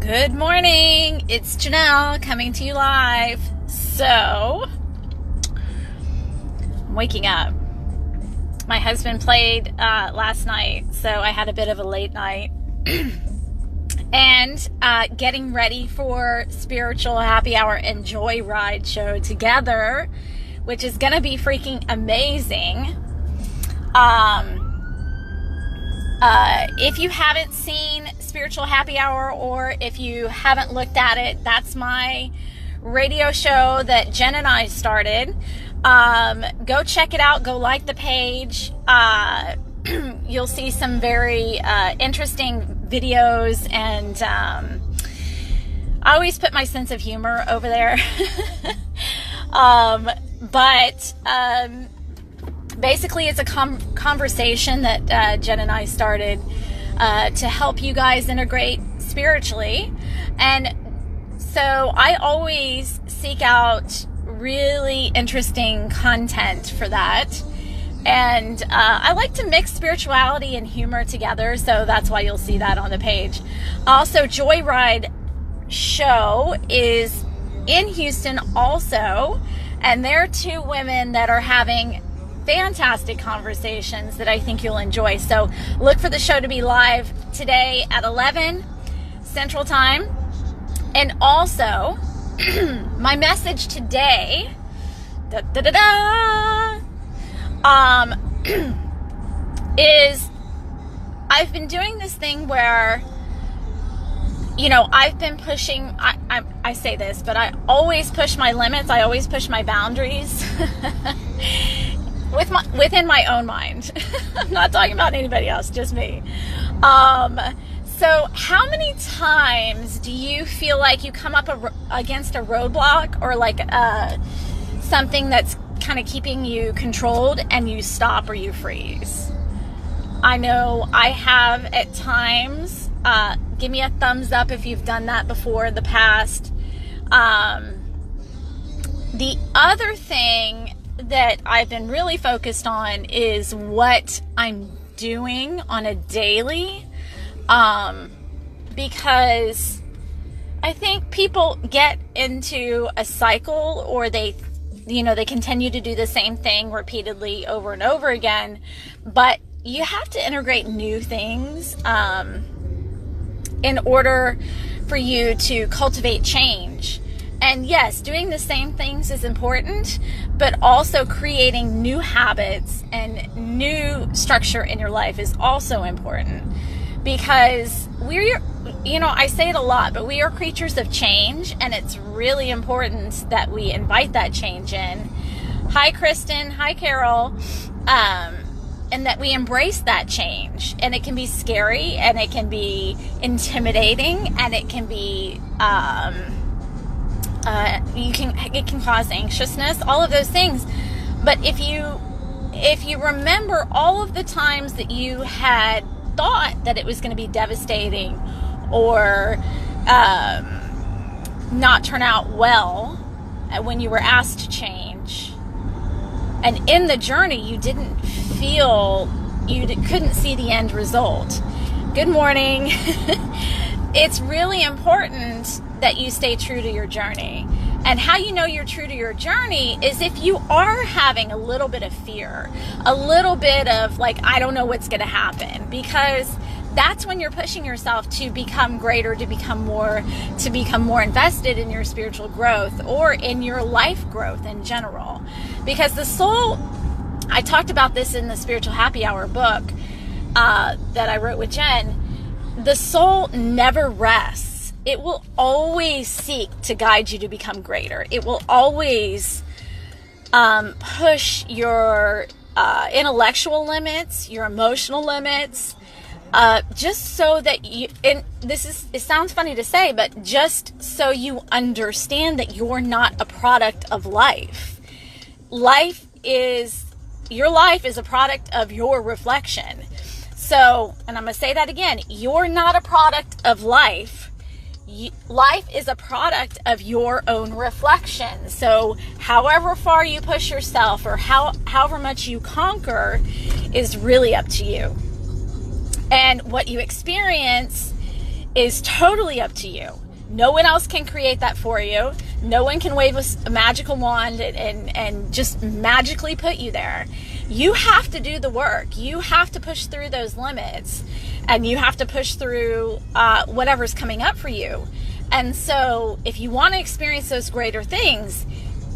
Good morning, it's Janelle coming to you live. So, I'm waking up. My husband played last night, so I had a bit of a late night. And getting ready for Spiritual Happy Hour and Joyride show together, which is going to be freaking amazing. If you haven't seen Spiritual Happy Hour, or if you haven't looked at it, that's my radio show that Jen and I started. Go check it out. Go like the page. You'll see some very interesting videos, and I always put my sense of humor over there. Basically, it's a conversation that Jen and I started to help you guys integrate spiritually. And so I always seek out really interesting content for that. And I like to mix spirituality and humor together, so that's why you'll see that on the page. Also, Joyride show is in Houston also, and there are two women that are having fantastic conversations that I think you'll enjoy. So look for the show to be live today at 11 Central Time. And also, my message today, is I've been doing this thing where, I've been pushing, I say this, but I always push my limits. I always push my boundaries within my own mind. I'm not talking about anybody else, just me. So how many times do you feel like you come up against a roadblock, or like something that's kind of keeping you controlled, and you stop or you freeze? I know I have at times. Give me a thumbs up if you've done that before in the past. The other thing that I've been really focused on is what I'm doing on a daily, because I think people get into a cycle, or they continue to do the same thing repeatedly over and over again, but you have to integrate new things in order for you to cultivate change. And yes, doing the same things is important, but also creating new habits and new structure in your life is also important, because I say it a lot, but we are creatures of change, and it's really important that we invite that change in. Hi, Kristen. Hi, Carol. And that we embrace that change. And it can be scary, and it can be intimidating, and it can be, it can cause anxiousness, all of those things. But if you remember all of the times that you had thought that it was going to be devastating, or not turn out well when you were asked to change, and in the journey you couldn't see the end result. Good morning. It's really important that you stay true to your journey. And how you know you're true to your journey is if you are having a little bit of fear, a little bit of like, I don't know what's going to happen, because that's when you're pushing yourself to become greater, to become more invested in your spiritual growth, or in your life growth in general. Because the soul, I talked about this in the Spiritual Happy Hour book that I wrote with Jen. The soul never rests. It will always seek to guide you to become greater. It will always push your intellectual limits, your emotional limits, just so that you, and it sounds funny to say, but just so you understand that you're not a product of life. Your life is a product of your reflection. So, and I'm going to say that again, you're not a product of life. Life is a product of your own reflection. So however far you push yourself, or however much you conquer, is really up to you. And what you experience is totally up to you. No one else can create that for you. No one can wave a magical wand and just magically put you there. You have to do the work. You have to push through those limits, and you have to push through whatever's coming up for you. And so if you want to experience those greater things,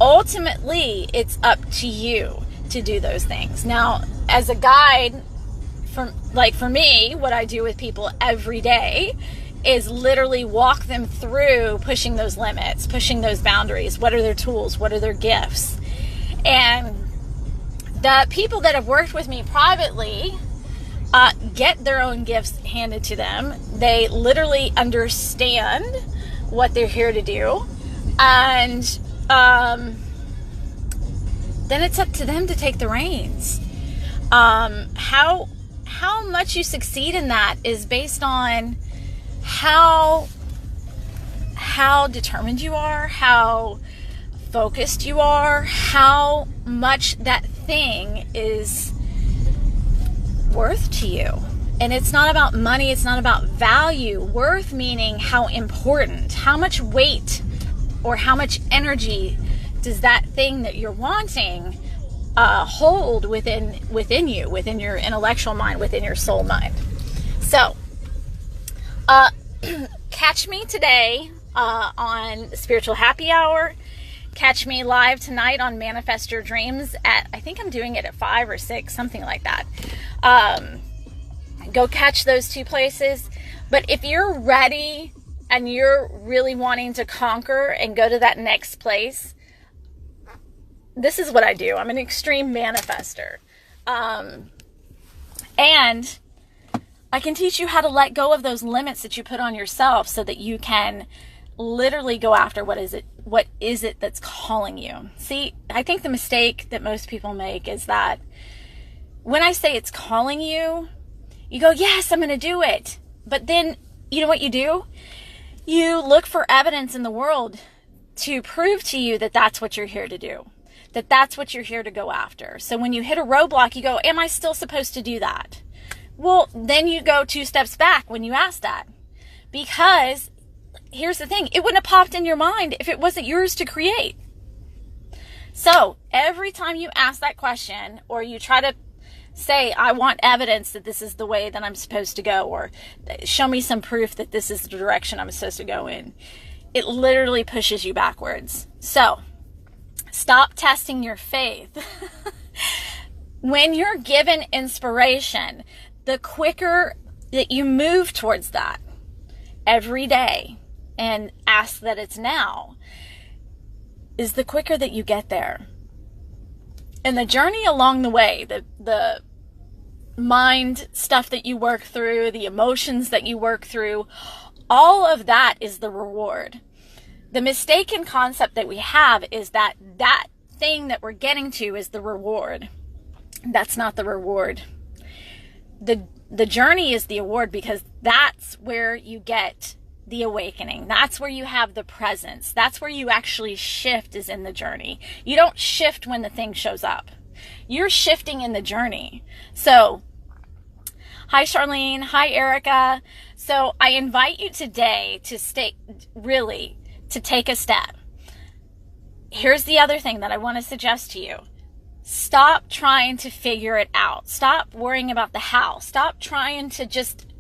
ultimately it's up to you to do those things. Now, as a guide, for me, what I do with people every day is literally walk them through pushing those limits, pushing those boundaries. What are their tools? What are their gifts? And the people that have worked with me privately get their own gifts handed to them. They literally understand what they're here to do. And then it's up to them to take the reins. How much you succeed in that is based on how determined you are, how focused you are, how much that thing is worth to you. And it's not about money, it's not about value. Worth meaning how important, how much weight or how much energy does that thing that you're wanting hold within you, within your intellectual mind, within your soul mind. So catch me today on Spiritual Happy Hour. Catch me live tonight on Manifest Your Dreams at, I think I'm doing it at 5 or 6, something like that. Go catch those two places. But if you're ready and you're really wanting to conquer and go to that next place, this is what I do. I'm an extreme manifester. And I can teach you how to let go of those limits that you put on yourself so that you can literally go after what is it that's calling you. See, I think the mistake that most people make is that when I say it's calling you, you go, yes, I'm going to do it. But then, you know what you do? You look for evidence in the world to prove to you that that's what you're here to do, that that's what you're here to go after. So when you hit a roadblock, you go, am I still supposed to do that? Well, then you go 2 steps back when you ask that. Because here's the thing, it wouldn't have popped in your mind if it wasn't yours to create. So every time you ask that question, or you try to say, I want evidence that this is the way that I'm supposed to go, or show me some proof that this is the direction I'm supposed to go in, it literally pushes you backwards. So stop testing your faith. When you're given inspiration, the quicker that you move towards that every day and ask that it's now, is the quicker that you get there. And the journey along the way, the mind stuff that you work through, the emotions that you work through, all of that is the reward. The mistaken concept that we have is that that thing that we're getting to is the reward. That's not the reward. The journey is the award, because that's where you get the awakening. That's where you have the presence. That's where you actually shift, is in the journey. You don't shift when the thing shows up. You're shifting in the journey. So, hi Charlene, hi Erica. So I invite you today to to take a step. Here's the other thing that I want to suggest to you. Stop trying to figure it out. Stop worrying about the how. Stop trying to just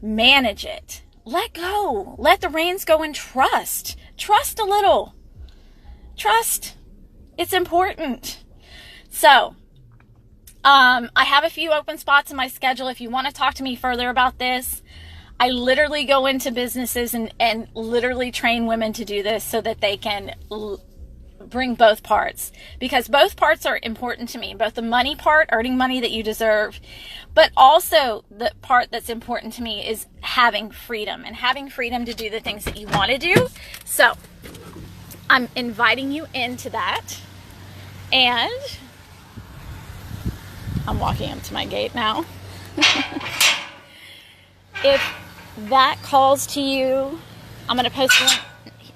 manage it. Let go. Let the reins go and trust. Trust a little. Trust. It's important. So, I have a few open spots in my schedule. If you want to talk to me further about this, I literally go into businesses and literally train women to do this so that they can bring both parts, because both parts are important to me. Both the money part, earning money that you deserve, but also the part that's important to me is having freedom, and having freedom to do the things that you want to do. So I'm inviting you into that, and I'm walking up to my gate now. If that calls to you, I'm going to post a link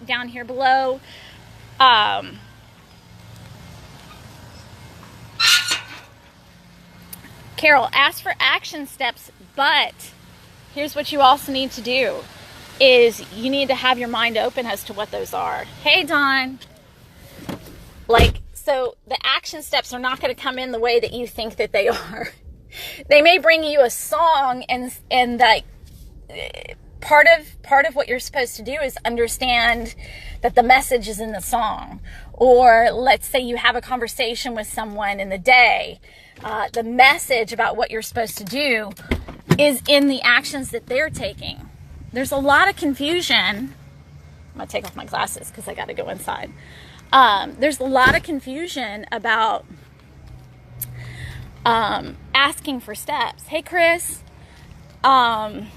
down here below. Carol, ask for action steps, but here's what you also need to do. is you need to have your mind open as to what those are. Hey, Dawn. Like, so the action steps are not going to come in the way that you think that they are. They may bring you a song, and like part of what you're supposed to do is understand that the message is in the song. Or let's say you have a conversation with someone in the day. The message about what you're supposed to do is in the actions that they're taking. There's a lot of confusion. I'm going to take off my glasses because I got to go inside. There's a lot of confusion about asking for steps. Hey, Chris. And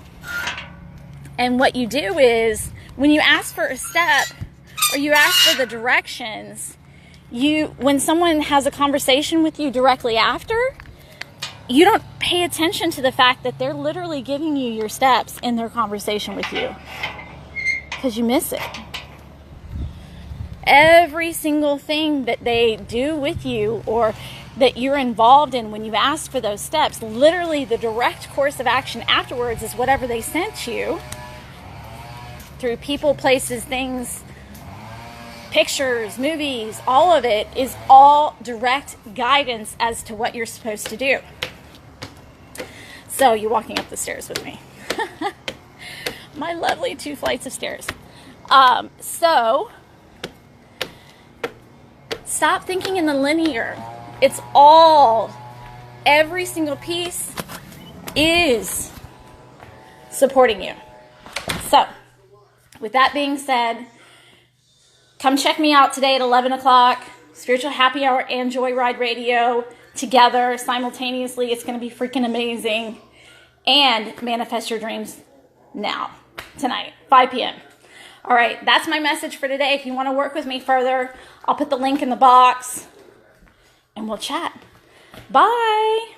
what you do is when you ask for a step or you ask for the directions, when someone has a conversation with you directly after, you don't pay attention to the fact that they're literally giving you your steps in their conversation with you because you miss it. Every single thing that they do with you or that you're involved in when you ask for those steps, literally the direct course of action afterwards is whatever they sent you through people, places, things, pictures, movies, all of it is all direct guidance as to what you're supposed to do. So you're walking up the stairs with me. My lovely 2 flights of stairs. So stop thinking in the linear. It's all, every single piece is supporting you. So with that being said, come check me out today at 11 o'clock. Spiritual Happy Hour and Joyride Radio together simultaneously. It's going to be freaking amazing. And manifest your dreams now, tonight, 5 p.m. All right, that's my message for today. If you want to work with me further, I'll put the link in the box and we'll chat. Bye.